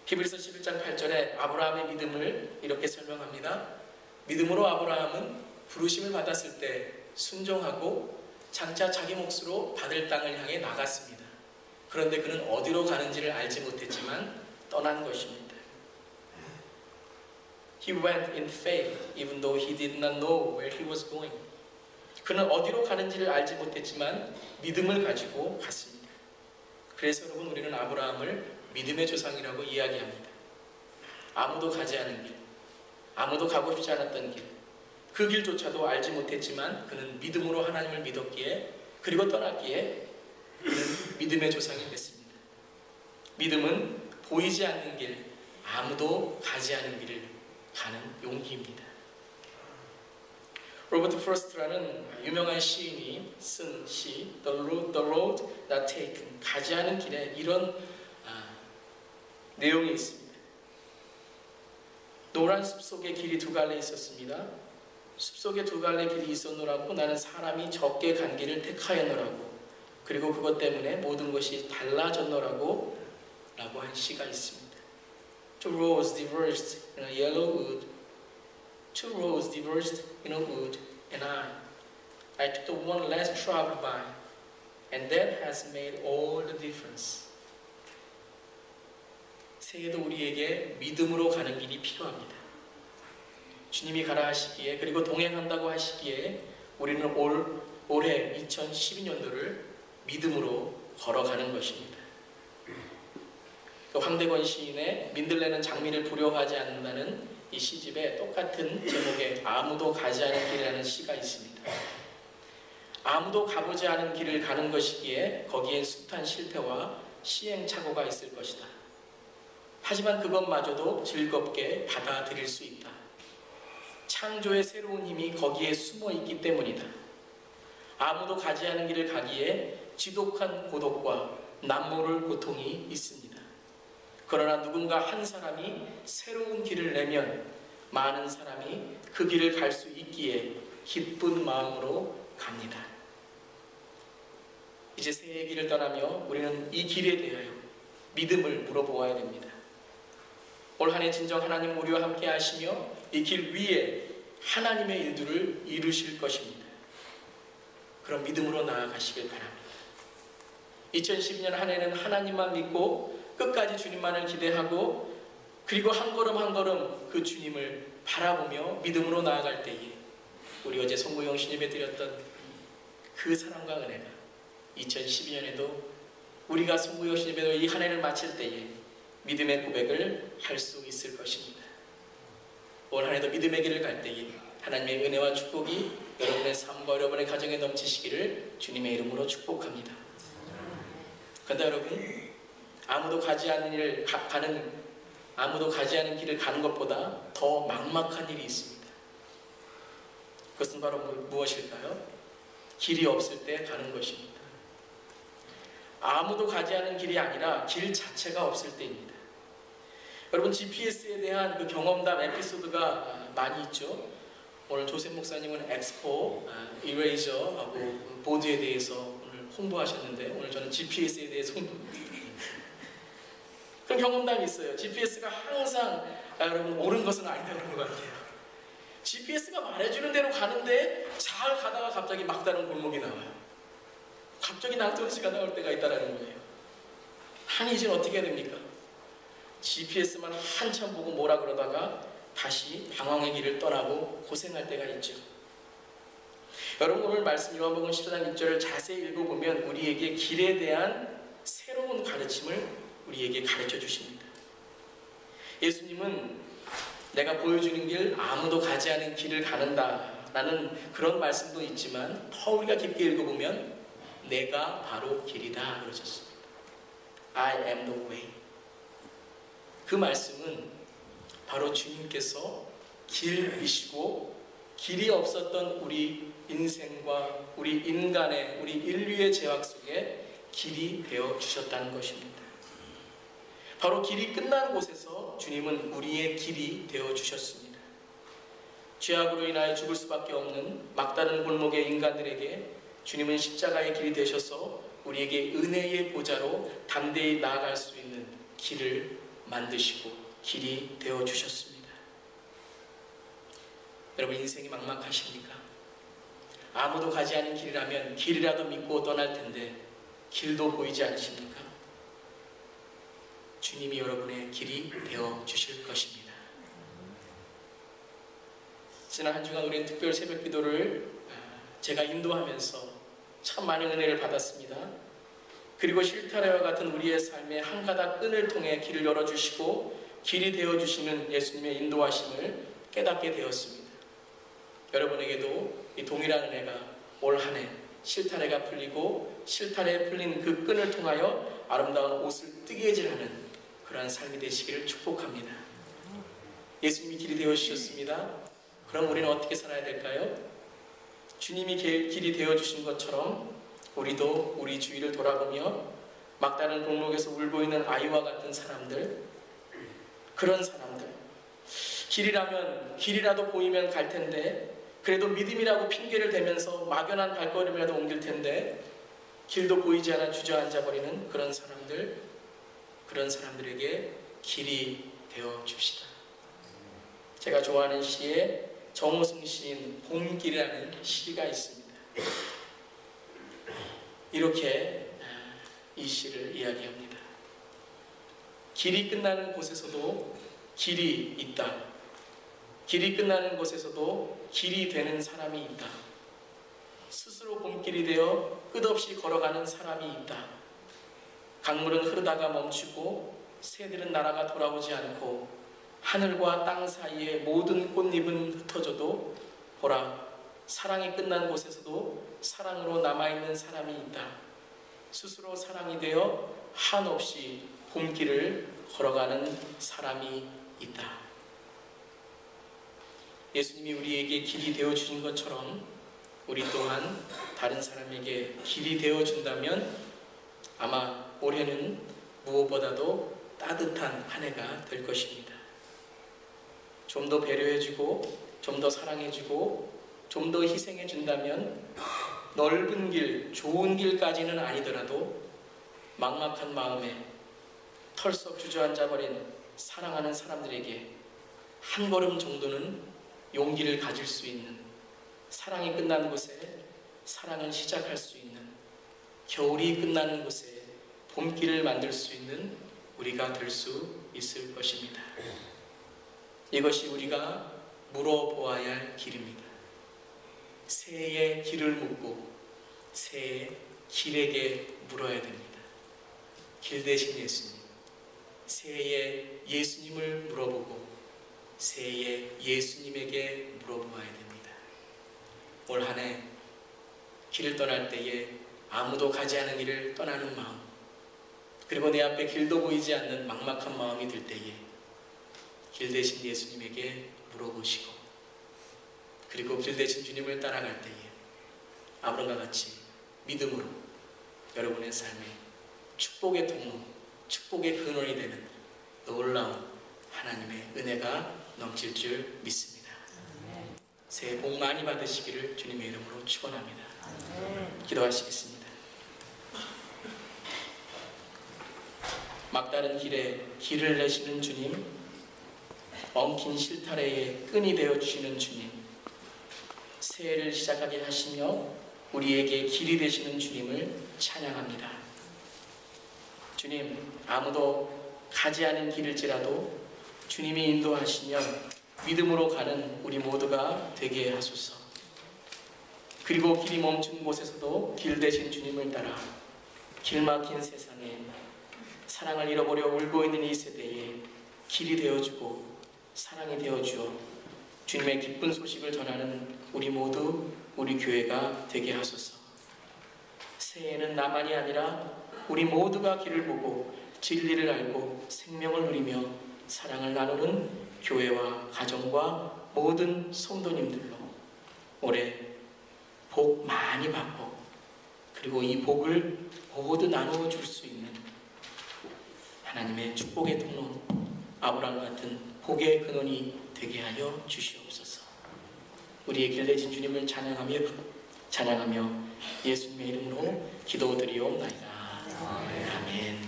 히브리서 11장 8절에 아브라함의 믿음을 이렇게 설명합니다. 믿음으로 아브라함은 부르심을 받았을 때 순종하고 장차 자기 몫으로 받을 땅을 향해 나갔습니다. 그런데 그는 어디로 가는지를 알지 못했지만 떠난 것입니다. He went in faith even though he did not know where he was going. 그는 어디로 가는지를 알지 못했지만 믿음을 가지고 갔습니다. 그래서 여러분, 우리는 아브라함을 믿음의 조상이라고 이야기합니다. 아무도 가지 않은 길, 아무도 가고 싶지 않았던 길, 그 길조차도 알지 못했지만 그는 믿음으로 하나님을 믿었기에, 그리고 떠났기에 그는 믿음의 조상이 됐습니다. 믿음은 보이지 않는 길, 아무도 가지 않은 길을 가는 용기입니다. 로버트 프로스트라는 유명한 시인이 쓴 시 The Road Not Taken, 가지 않은 길에 이런 내용이 있습니다. 노란 숲속에 길이 두 갈래 있었습니다. 숲속에 두 갈래 길이 있었노라고 나는 사람이 적게 간 길을 택하였노라고, 그리고 그것 때문에 모든 것이 달라졌노라고 라고 한 시가 있습니다. Two roads diverged in a yellow wood. Two roads diverged in a wood, and I took the one less traveled by, and that has made all the difference. 새해도 우리에게 믿음으로 가는 길이 필요합니다. 주님이 가라 하시기에, 그리고 동행한다고 하시기에 우리는 올해 2012년도를 믿음으로 걸어가는 것입니다. 황대권 시인의 민들레는 장미를 부려워하지 않는다는 이 시집에 똑같은 제목의 아무도 가지 않은 길이라는 시가 있습니다. 아무도 가보지 않은 길을 가는 것이기에 거기엔 숱한 실패와 시행착오가 있을 것이다. 하지만 그것마저도 즐겁게 받아들일 수 있다. 창조의 새로운 힘이 거기에 숨어 있기 때문이다. 아무도 가지 않은 길을 가기에 지독한 고독과 남모를 고통이 있습니다. 그러나 누군가 한 사람이 새로운 길을 내면 많은 사람이 그 길을 갈 수 있기에 기쁜 마음으로 갑니다. 이제 새해의 길을 떠나며 우리는 이 길에 대하여 믿음을 물어보아야 됩니다. 올 한 해 진정 하나님 우리와 함께 하시며 이 길 위에 하나님의 일들을 이루실 것입니다. 그럼 믿음으로 나아가시길 바랍니다. 2012년 한 해는 하나님만 믿고 끝까지 주님만을 기대하고, 그리고 한 걸음 한 걸음 그 주님을 바라보며 믿음으로 나아갈 때에 우리 어제 송구영 신예배 드렸던 그 사랑과 은혜가 2012년에도 우리가 송구영 신예배로 이 한 해를 마칠 때에 믿음의 고백을 할 수 있을 것입니다. 올 한 해도 믿음의 길을 갈 때에 하나님의 은혜와 축복이 여러분의 삶과 여러분의 가정에 넘치시기를 주님의 이름으로 축복합니다. 그런데 여러분, 아무도 가지 않는 길을 가는 것보다 더 막막한 일이 있습니다. 그것은 바로 무엇일까요? 길이 없을 때 가는 것입니다. 아무도 가지 않은 길이 아니라 길 자체가 없을 때입니다. 여러분, GPS에 대한 그 경험담 에피소드가 많이 있죠. 오늘 조셉 목사님은 엑스포, 이레이저하고 보드에 대해서 오늘 홍보하셨는데, 오늘 저는 GPS에 대해서 그런 경험담이 있어요. GPS가 항상 여러분 옳은 것은 아니다 그런 것 같아요. GPS가 말해주는 대로 가는데 잘 가다가 갑자기 막다른 골목이 나와요. 갑자기 낭떠러지가 나올 때가 있다는 거예요. 아니, 이제는 어떻게 해야 됩니까? GPS만 한참 보고 뭐라 그러다가 다시 방황의 길을 떠나고 고생할 때가 있죠. 여러분, 오늘 말씀 요한복음 14장 6절을 자세히 읽어보면 우리에게 길에 대한 새로운 가르침을 우리에게 가르쳐 주십니다. 예수님은 내가 보여주는 길, 아무도 가지 않은 길을 가는다 라는 그런 말씀도 있지만 더 우리가 깊게 읽어보면 내가 바로 길이다 그러셨습니다. I am the way. 그 말씀은 바로 주님께서 길이시고 길이 없었던 우리 인생과 우리 인간의, 우리 인류의 죄악 속에 길이 되어 주셨다는 것입니다. 바로 길이 끝난 곳에서 주님은 우리의 길이 되어 주셨습니다. 죄악으로 인하여 죽을 수밖에 없는 막다른 골목의 인간들에게 주님은 십자가의 길이 되셔서 우리에게 은혜의 보좌로 담대히 나아갈 수 있는 길을 만드시고 길이 되어 주셨습니다. 여러분, 인생이 막막하십니까? 아무도 가지 않은 길이라면 길이라도 믿고 떠날 텐데 길도 보이지 않으십니까? 주님이 여러분의 길이 되어 주실 것입니다. 지난 한 주간 우리는 특별 새벽 기도를 제가 인도하면서 참 많은 은혜를 받았습니다. 그리고 실타래와 같은 우리의 삶의 한 가닥 끈을 통해 길을 열어주시고 길이 되어주시는 예수님의 인도하심을 깨닫게 되었습니다. 여러분에게도 이 동일한 은혜가 올 한 해 실타래가 풀리고 실타래에 풀린 그 끈을 통하여 아름다운 옷을 뜨개질하는 그러한 삶이 되시기를 축복합니다. 예수님이 길이 되어주셨습니다. 그럼 우리는 어떻게 살아야 될까요? 주님이 길이 되어주신 것처럼 우리도 우리 주위를 돌아보며 막다른 골목에서 울고 있는 아이와 같은 사람들, 그런 사람들, 길이라도 보이면 갈 텐데 그래도 믿음이라고 핑계를 대면서 막연한 발걸음이라도 옮길 텐데 길도 보이지 않아 주저앉아 버리는 그런 사람들, 그런 사람들에게 길이 되어 줍시다. 제가 좋아하는 시에 정호승 시인 봄길이라는 시가 있습니다. 이렇게 이 시를 이야기합니다. 길이 끝나는 곳에서도 길이 있다. 길이 끝나는 곳에서도 길이 되는 사람이 있다. 스스로 봄길이 되어 끝없이 걸어가는 사람이 있다. 강물은 흐르다가 멈추고 새들은 날아가 돌아오지 않고 하늘과 땅 사이에 모든 꽃잎은 흩어져도 보라, 사랑이 끝난 곳에서도 사랑으로 남아있는 사람이 있다. 스스로 사랑이 되어 한없이 봄길을 걸어가는 사람이 있다. 예수님이 우리에게 길이 되어주신 것처럼 우리 또한 다른 사람에게 길이 되어준다면 아마 올해는 무엇보다도 따뜻한 한 해가 될 것입니다. 좀 더 배려해주고 좀 더 사랑해주고 좀 더 희생해준다면 넓은 길, 좋은 길까지는 아니더라도 막막한 마음에 털썩 주저앉아버린 사랑하는 사람들에게 한 걸음 정도는 용기를 가질 수 있는, 사랑이 끝난 곳에 사랑을 시작할 수 있는, 겨울이 끝나는 곳에 봄길을 만들 수 있는 우리가 될 수 있을 것입니다. 이것이 우리가 물어보아야 할 길입니다. 새의 길을 묻고 새의 길에게 물어야 됩니다. 길 대신 예수님, 새의 예수님을 물어보고 새의 예수님에게 물어보아야 됩니다. 올 한 해 길을 떠날 때에 아무도 가지 않은 길을 떠나는 마음, 그리고 내 앞에 길도 보이지 않는 막막한 마음이 들 때에 길 대신 예수님에게 물어보시고 그리고 길 대신 주님을 따라갈 때에 아브람과 같이 믿음으로 여러분의 삶에 축복의 통로, 축복의 근원이 되는 놀라운 하나님의 은혜가 넘칠 줄 믿습니다. 새해 복 많이 받으시기를 주님의 이름으로 축원합니다. 기도하시겠습니다. 막다른 길에 길을 내시는 주님, 엉킨 실타래에 끈이 되어주시는 주님, 새해를 시작하게 하시며 우리에게 길이 되시는 주님을 찬양합니다. 주님, 아무도 가지 않은 길일지라도 주님이 인도하시면 믿음으로 가는 우리 모두가 되게 하소서. 그리고 길이 멈춘 곳에서도 길 대신 주님을 따라 길 막힌 세상에 사랑을 잃어버려 울고 있는 이 세대에 길이 되어주고 사랑이 되어주어 주님의 기쁜 소식을 전하는 우리 모두 우리 교회가 되게 하소서. 새해에는 나만이 아니라 우리 모두가 길을 보고 진리를 알고 생명을 누리며 사랑을 나누는 교회와 가정과 모든 성도님들로 올해 복 많이 받고 그리고 이 복을 모두 나누어 줄 수 있는 하나님의 축복의 통로, 아브라함 같은 복의 근원이 되게 하여 주시옵소서. 우리의 길 내신 주님을 찬양하며 예수님의 이름으로 기도드리옵나이다. 아멘.